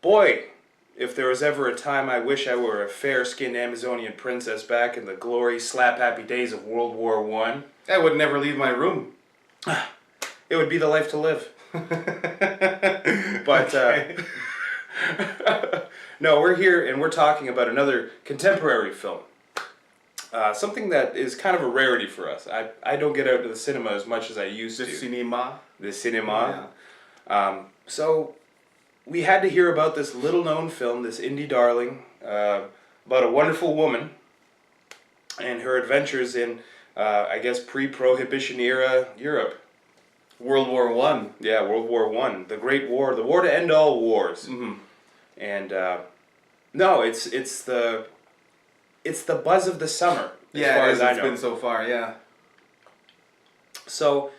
Boy, if there was ever a time I wish I were a fair-skinned Amazonian princess back in the glory slap-happy days of World War I. I would never leave my room. It would be the life to live. But, no, we're here and we're talking about another contemporary film. Something that is kind of a rarity for us. I don't get out to the cinema as much as I used to. The cinema. The cinema. Yeah. So we had to hear about this little-known film, this indie darling, about a wonderful woman and her adventures in, I guess, pre-Prohibition era Europe. World War I. Yeah, World War I, the Great War, the war to end all wars. Mm-hmm. And no, it's the buzz of the summer. Yeah, as far it as is. I It's know. been so far. Yeah. So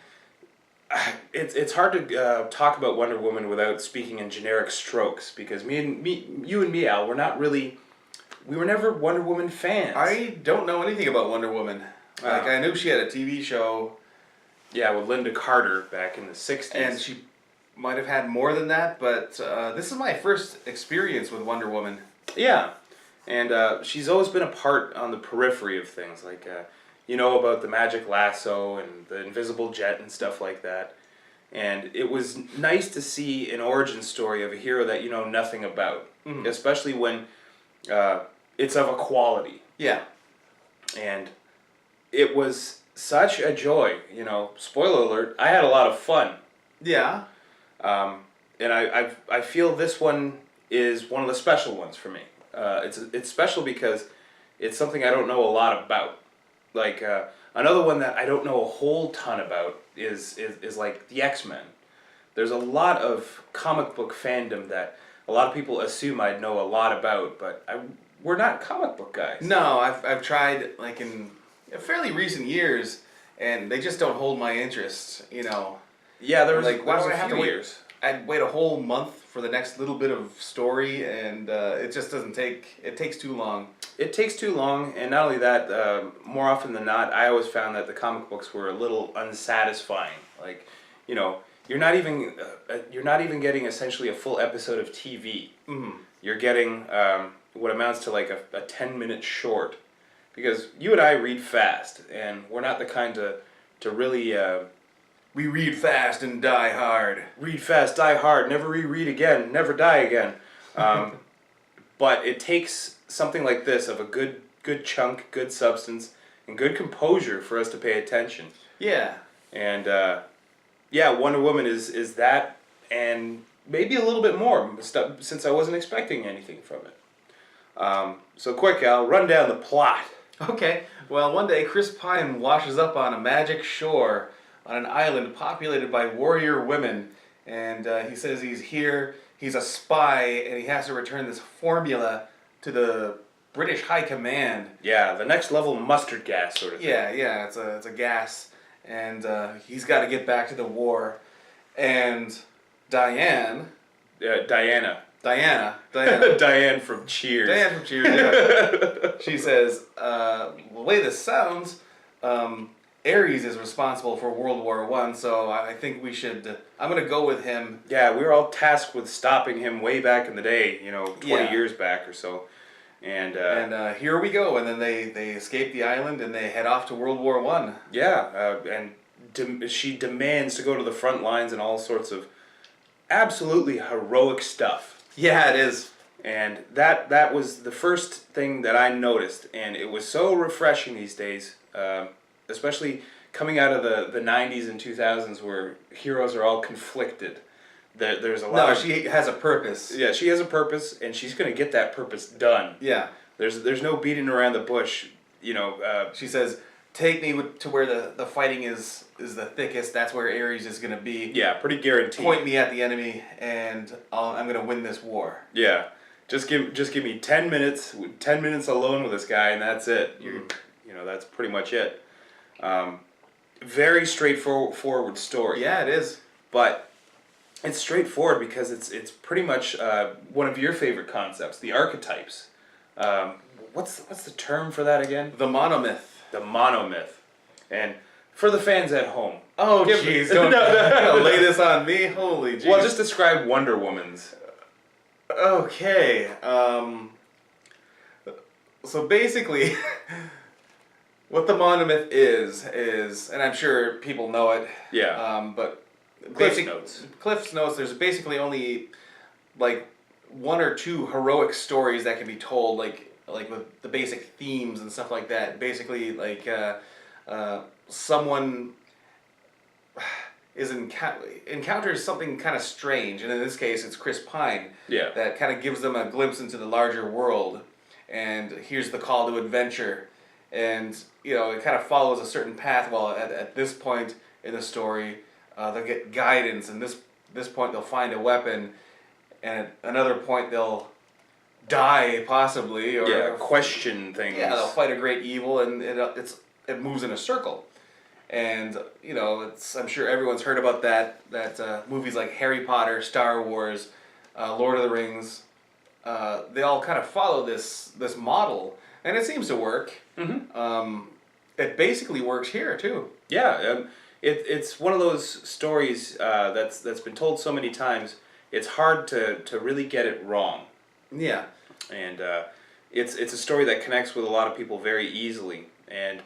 it's hard to talk about Wonder Woman without speaking in generic strokes, because you and me, Al, we were never Wonder Woman fans. I don't know anything about Wonder Woman. Like, I knew she had a TV show. Yeah, with Linda Carter back in the 60s. And she might have had more than that, but this is my first experience with Wonder Woman. Yeah, and she's always been a part on the periphery of things, like, about the magic lasso and the invisible jet and stuff like that. And it was nice to see an origin story of a hero that you know nothing about, especially when it's of a quality. Yeah. And it was such a joy, spoiler alert, I had a lot of fun. Yeah. And I feel this one is one of the special ones for me. It's special because it's something I don't know a lot about. Like, another one that I don't know a whole ton about is like the X-Men. There's a lot of comic book fandom that a lot of people assume I'd know a lot about, but we're not comic book guys. No, I've tried, like, in fairly recent years, and they just don't hold my interest, Yeah, there was like, why there was do I a have few to wait? years. I'd wait a whole month for the next little bit of story, and it just doesn't it takes too long. It takes too long, and not only that, more often than not, I always found that the comic books were a little unsatisfying. Like, you're not even getting essentially a full episode of TV. Mm-hmm. You're getting what amounts to like a 10-minute short, because you and I read fast, and we're not the kind to really We read fast and die hard. read fast, die hard, never reread again, never die again. But it takes something like this of a good chunk, good substance, and good composure for us to pay attention. Yeah. And Wonder Woman is that, and maybe a little bit more, since I wasn't expecting anything from it. So quick, Al, run down the plot. Okay. Well, one day Chris Pine washes up on a magic shore on an island populated by warrior women, and he says he's a spy, and he has to return this formula to the British High Command. Yeah, the next level mustard gas sort of thing. Yeah, it's a gas, and he's got to get back to the war, and Diana. Diane from Cheers. Diane from Cheers, yeah. She says, the way this sounds, Ares is responsible for World War I, so I think we should, I'm going to go with him. Yeah, we were all tasked with stopping him way back in the day, 20 years back or so. And here we go, and then they escape the island and they head off to World War I. Yeah, she demands to go to the front lines and all sorts of absolutely heroic stuff. Yeah, it is. And that was the first thing that I noticed, and it was so refreshing these days, especially coming out of the 90s and 2000s where heroes are all conflicted. There's a lot she has a purpose. Yeah, she has a purpose, and she's going to get that purpose done. Yeah. There's no beating around the bush, She says, take me to where the fighting is the thickest. That's where Ares is going to be. Yeah, pretty guaranteed. Point me at the enemy, and I'm going to win this war. Yeah, just give me 10 minutes, 10 minutes alone with this guy, and that's it. That's pretty much it. Very straightforward story. Yeah, it is. But it's straightforward because it's pretty much one of your favorite concepts, the archetypes. What's the term for that again? The monomyth. The monomyth. And for the fans at home. Oh, jeez. Don't lay this on me. Holy jeez. Well, just describe Wonder Woman's. Okay. So basically, what the monomyth is, and I'm sure people know it. Yeah. But Cliff's Notes. Cliff's Notes. There's basically only like one or two heroic stories that can be told, like with the basic themes and stuff like that. Basically, like someone encounters something kind of strange, and in this case, it's Chris Pine. Yeah. That kind of gives them a glimpse into the larger world, and here's the call to adventure, and it kind of follows a certain path. Well, at this point in the story, they'll get guidance, and this point they'll find a weapon, and at another point they'll die possibly, or question things. Yeah, they'll fight a great evil, and it moves in a circle. And I'm sure everyone's heard about that movies like Harry Potter, Star Wars, Lord of the Rings, they all kind of follow this model, and it seems to work. Mm-hmm. It basically works here too. Yeah, it's one of those stories that's been told so many times. It's hard to really get it wrong. Yeah, and it's a story that connects with a lot of people very easily. And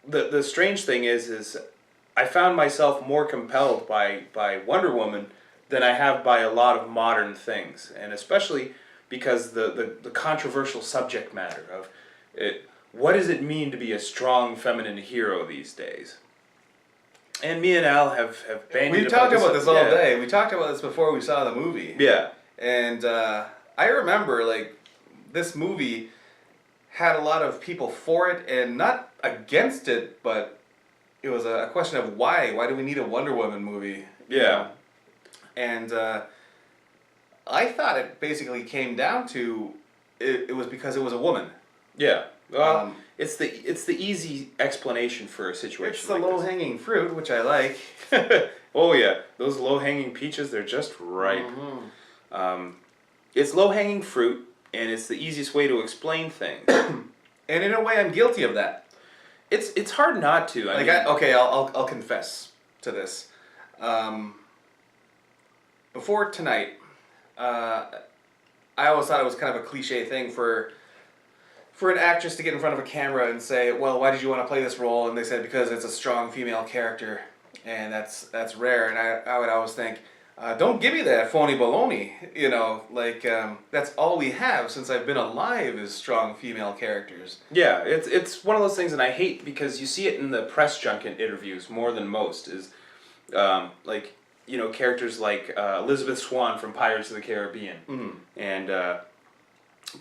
the strange thing is I found myself more compelled by Wonder Woman than I have by a lot of modern things, and especially because the controversial subject matter of it. What does it mean to be a strong feminine hero these days? And me and Al have bandied we've talked about this all yeah. day. We talked about this before we saw the movie. Yeah. And I remember, like, this movie had a lot of people for it and not against it, but it was a question of why. Why do we need a Wonder Woman movie? Yeah. And I thought it basically came down to it was because it was a woman. Yeah. Well, it's the easy explanation for a situation. It's the like low-hanging fruit, which I like. Oh yeah, those low-hanging peaches, they're just ripe. Mm-hmm. It's low-hanging fruit, and it's the easiest way to explain things. And in a way, I'm guilty of that. It's hard not to. I mean, I'll confess to this. Before tonight, I always thought it was kind of a cliche thing for an actress to get in front of a camera and say, well, why did you want to play this role? And they said, because it's a strong female character, and that's rare. And I would always think, don't give me that phony baloney. That's all we have since I've been alive is strong female characters. Yeah, it's one of those things, and I hate because you see it in the press junket interviews more than most, is characters like Elizabeth Swann from Pirates of the Caribbean. Mm-hmm. And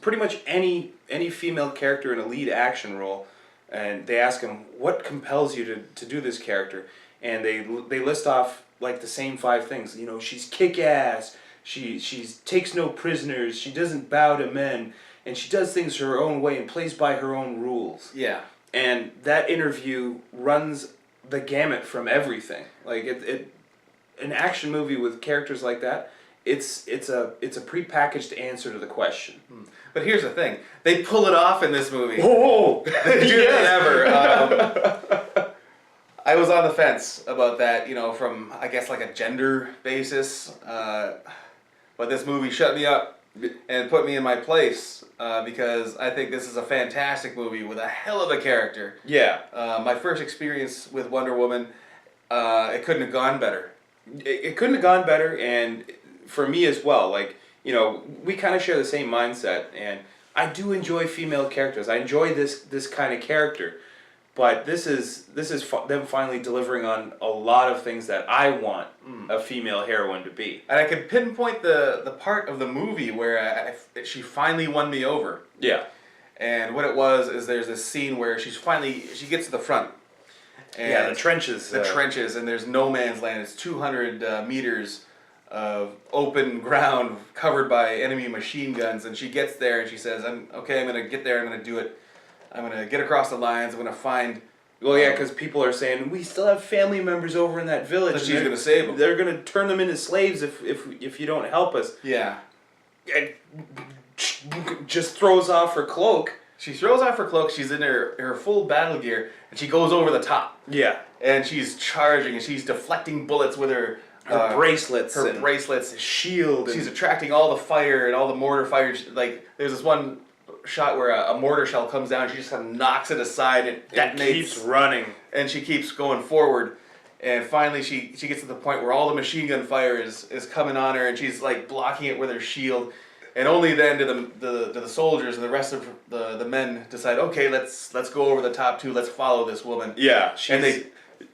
pretty much any female character in a lead action role, and they ask them, what compels you to do this character? And they list off like the same 5 things. She's kick-ass, she takes no prisoners, she doesn't bow to men, and she does things her own way and plays by her own rules. Yeah. And that interview runs the gamut from everything. Like an action movie with characters like that, it's a prepackaged answer to the question. But here's the thing: they pull it off in this movie. Oh, they do never. I was on the fence about that, from I guess like a gender basis. But this movie shut me up and put me in my place because I think this is a fantastic movie with a hell of a character. Yeah. My first experience with Wonder Woman, it couldn't have gone better. It couldn't have gone better, and for me as well. Like, we kind of share the same mindset, and I do enjoy female characters. I enjoy this kind of character, but this is them finally delivering on a lot of things that I want a female heroine to be. And I can pinpoint the part of the movie where she finally won me over. Yeah. And what it was is there's this scene where she gets to the front. And yeah, the trenches. The trenches, and there's no man's land. It's 200 meters of open ground covered by enemy machine guns, and she gets there and she says, I'm going to get there, I'm going to do it. I'm going to get across the lines, I'm going to find... Well, yeah, because people are saying, we still have family members over in that village. She's going to save them. They're going to turn them into slaves if you don't help us. Yeah. And just throws off her cloak. She throws off her cloak, she's in her full battle gear, and she goes over the top. Yeah. And she's charging, and she's deflecting bullets with her her bracelets, shield. She's attracting all the fire and all the mortar fire. Like there's this one shot where a mortar shell comes down. She just kind of knocks it aside and that keeps running, and she keeps going forward. And finally, she gets to the point where all the machine gun fire is coming on her, and she's like blocking it with her shield. And only then do the soldiers and the rest of the men decide, okay, let's go over the top too. Let's follow this woman. Yeah, and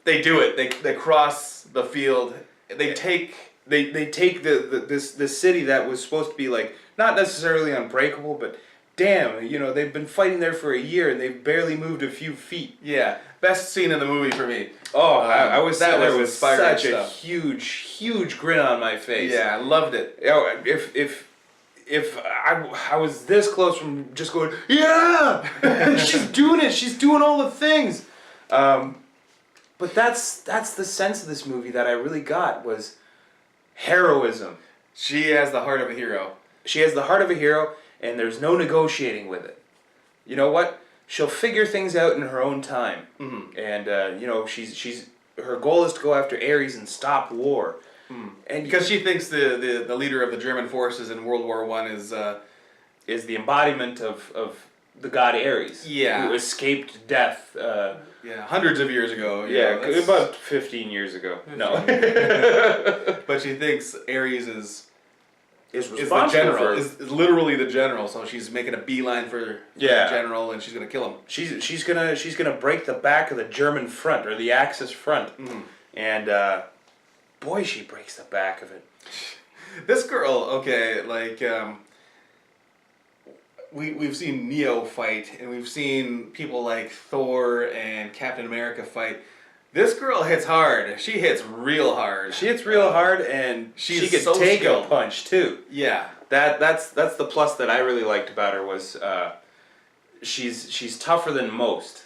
they do it. They cross the field. They take this city that was supposed to be like not necessarily unbreakable, but damn, you know, they've been fighting there for a year and they've barely moved a few feet. Yeah, best scene in the movie for me. Oh, I was that there was with such stuff. a huge grin on my face. Yeah, I loved it. You know, if I was this close from just going, yeah, she's doing it. She's doing all the things. But that's the sense of this movie that I really got was heroism. She has the heart of a hero. She has the heart of a hero, and there's no negotiating with it. You know what? She'll figure things out in her own time. Mm-hmm. And you know, she's her goal is to go after Ares and stop war. Mm. And because she thinks the leader of the German forces in World War I is the embodiment of the god Ares. Yeah. Who escaped death. Yeah, hundreds of years ago. Yeah, about 15 years ago. No. But she thinks Ares is responsible the general. for... Is literally the general, so she's making a beeline for the general, and she's gonna kill him. She's gonna break the back of the German front, or the Axis front. Mm-hmm. And boy, she breaks the back of it. This girl, okay, like we've seen Neo fight, and we've seen people like Thor and Captain America fight. This girl hits hard. She hits real hard. She hits real hard, and she could so take skilled. a punch too. Yeah. That's the plus that I really liked about her was she's tougher than most,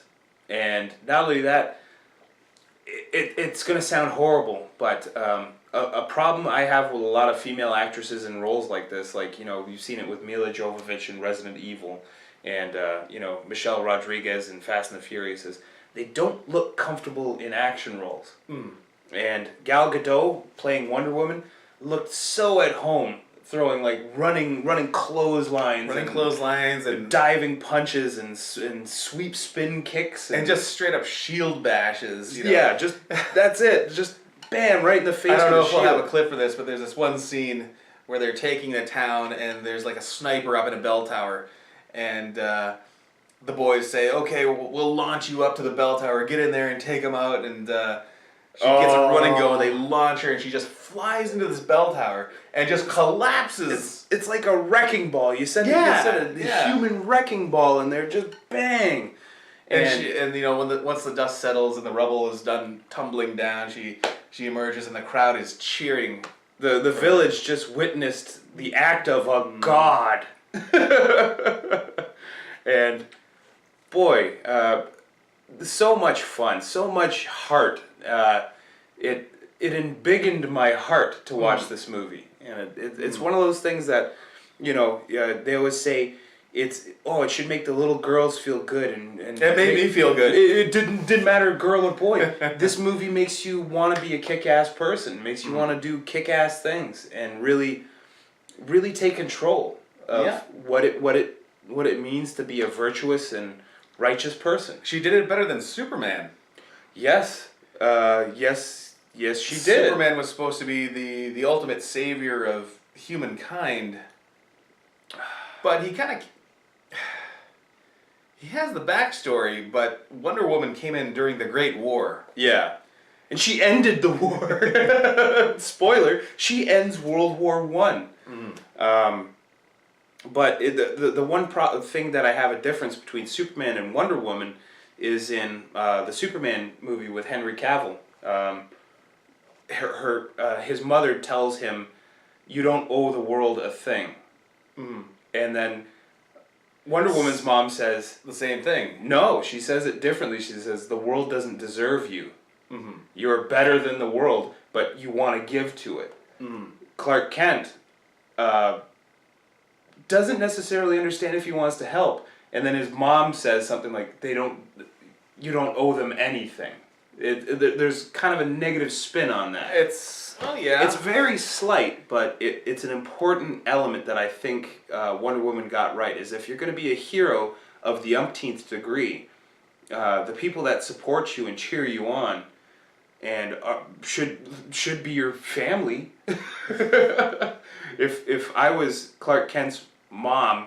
and not only that, it's gonna sound horrible, but a problem I have with a lot of female actresses in roles like this, like, you know, you've seen it with Mila Jovovich in Resident Evil, and you know, Michelle Rodriguez in Fast and the Furious, is they don't look comfortable in action roles. Mm. And Gal Gadot playing Wonder Woman looked so at home, throwing like running clotheslines, and diving punches and sweep spin kicks and just straight up shield bashes. You know? Yeah, just that's it. Just bam, right in the face. I don't know if we'll we'll have a clip for this, but there's this one scene where they're taking the town, and there's like a sniper up in a bell tower, and the boys say, "Okay, we'll launch you up to the bell tower. Get in there and take them out." And she gets a run and go, and they launch her, and she just flies into this bell tower and just collapses. It's like a wrecking ball. You said a human wrecking ball, and they're just bang. And you know, once the dust settles and the rubble is done tumbling down, she emerges, and the crowd is cheering. The village just witnessed the act of a god. And boy, so much fun, so much heart. It embiggened my heart to watch this movie, and it's one of those things that, you know, they always say it should make the little girls feel good, and that made me feel good. It didn't matter girl or boy. This movie makes you want to be a kick-ass person, makes you want to do kick-ass things, and really take control of what it means to be a virtuous and righteous person. She did it better than Superman. Yes, she did. Superman was supposed to be the ultimate savior of humankind, but he has the backstory. But Wonder Woman came in during the Great War. Yeah, and she ended the war. Spoiler: she ends World War I. Mm-hmm. But the one thing that I have a difference between Superman and Wonder Woman is in the Superman movie with Henry Cavill. His mother tells him, "You don't owe the world a thing," and then Wonder Woman's mom says the same thing. No, she says it differently. She says the world doesn't deserve you. Mm-hmm. You're better than the world, but you want to give to it. Mm-hmm. Clark Kent doesn't necessarily understand if he wants to help, and then his mom says something like, "You don't owe them anything." There's kind of a negative spin on that. It's Oh yeah. It's very slight, but it's an important element that I think Wonder Woman got right. Is if you're going to be a hero of the umpteenth degree, the people that support you and cheer you on, and should be your family. If I was Clark Kent's mom,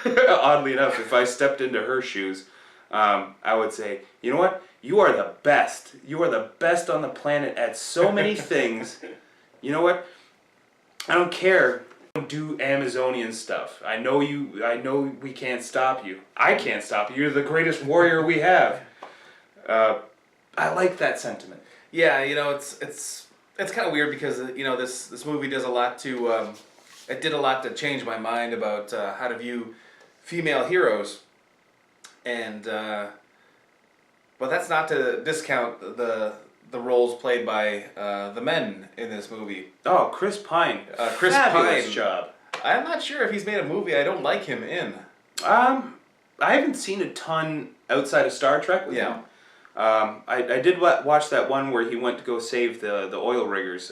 oddly enough, if I stepped into her shoes, I would say, you know what? You are the best. You are the best on the planet at so many things. You know what? I don't care. Don't do Amazonian stuff. I know you. I know we can't stop you. I can't stop you. You're the greatest warrior we have. I like that sentiment. Yeah, it's kind of weird because this movie does a lot to it did a lot to change my mind about how to view female heroes, and but that's not to discount the roles played by the men in this movie. Oh, Chris Pine. Chris Fabulous Pine. job. I'm not sure if he's made a movie I don't like him in. I haven't seen a ton outside of Star Trek with him. I did watch that one where he went to go save the oil riggers.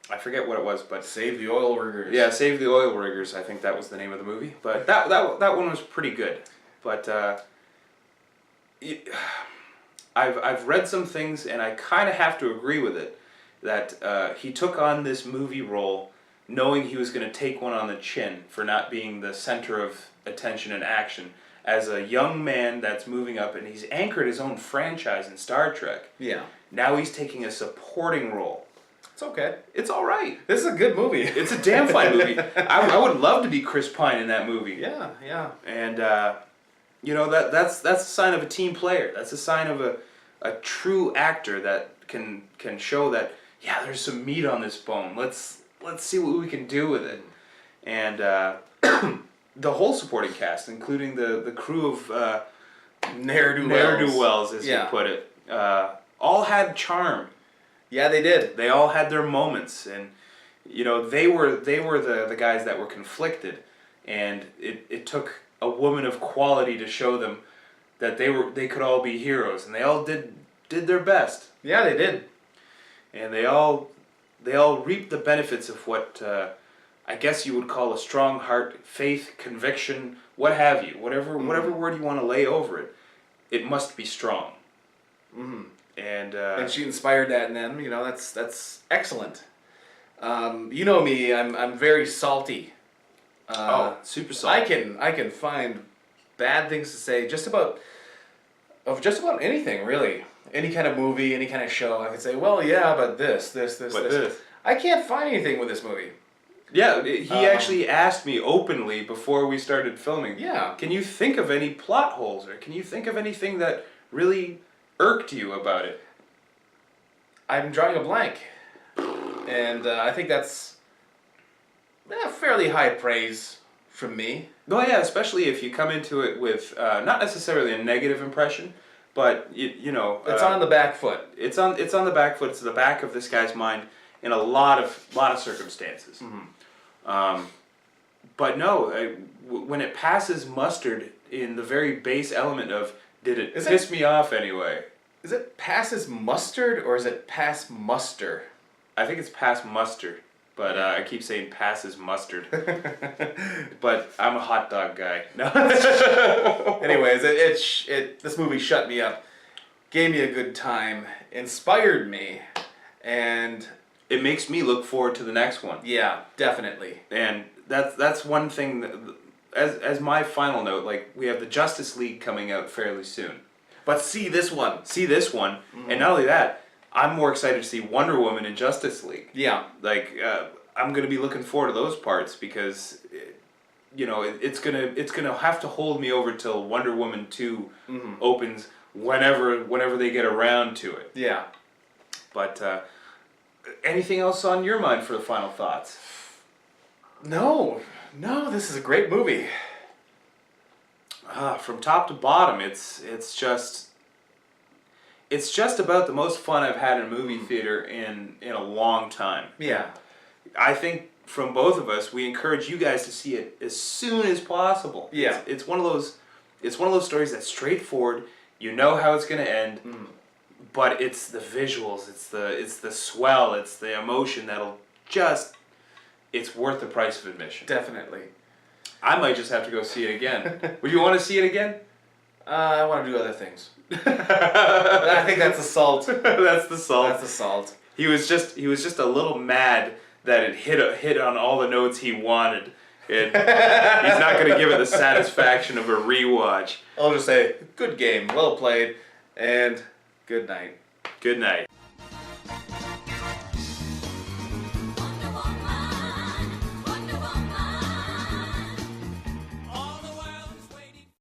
I forget what it was, but Save the Oil Riggers. yeah, Save the Oil Riggers. I think that was the name of the movie. But that one was pretty good. But I've read some things, and I kind of have to agree with it that he took on this movie role knowing he was going to take one on the chin for not being the center of attention and action. As a young man that's moving up, and he's anchored his own franchise in Star Trek. Yeah. Now he's taking a supporting role. It's okay. It's all right. This is a good movie. It's a damn fine movie. I would love to be Chris Pine in that movie. Yeah, yeah. And that's a sign of a team player. That's a sign of a true actor that can show that there's some meat on this bone. Let's see what we can do with it. And the whole supporting cast, including the crew of ne'er-do-wells, as you put it, all had charm. Yeah, they did. They all had their moments, and they were the guys that were conflicted, and it took a woman of quality to show them that they could all be heroes, and they all did their best. Yeah, they did. And they all reaped the benefits of what I guess you would call a strong heart, faith, conviction, what have you, whatever word you want to lay over it. It must be strong. Mm-hmm. And she inspired that in them. That's excellent. You know me, I'm very salty. Super salty. I can find bad things to say just about anything really. Any kind of movie, any kind of show. I can say, well, yeah, but this. I can't find anything with this movie. Yeah, he actually asked me openly before we started filming. Yeah. Can you think of any plot holes, or can you think of anything that really irked you about it? I'm drawing a blank, and I think that's fairly high praise from me. Oh yeah, especially if you come into it with not necessarily a negative impression, but it's on the back foot. It's on the back foot. It's the back of this guy's mind in a lot of circumstances. Mm-hmm. But no, when it passes mustard in the very base element of did it piss me off anyway? Is it passes mustard or is it pass muster? I think it's pass mustard, but I keep saying passes mustard. But I'm a hot dog guy. No. Anyways, this movie shut me up, gave me a good time, inspired me, and it makes me look forward to the next one. Yeah, definitely. And that's one thing that, as my final note, like we have the Justice League coming out fairly soon. But see this one. Mm-hmm. And not only that, I'm more excited to see Wonder Woman in Justice League. Yeah. Like I'm gonna be looking forward to those parts because, it's gonna have to hold me over till Wonder Woman 2 opens whenever they get around to it. Yeah. But anything else on your mind for the final thoughts? No, this is a great movie. From top to bottom, it's just about the most fun I've had in a movie theater in a long time. Yeah. I think from both of us, we encourage you guys to see it as soon as possible. Yeah. It's one of those stories that's straightforward. You know how it's going to end. but it's the visuals, it's the swell, it's the emotion that'll just, it's worth the price of admission. Definitely. I might just have to go see it again. Would you want to see it again? I want to do other things. I think that's the salt. That's the salt. That's the salt. He was just a little mad that it hit on all the notes he wanted. He's not going to give it the satisfaction of a rewatch. I'll just say, good game, well played, and good night. Good night.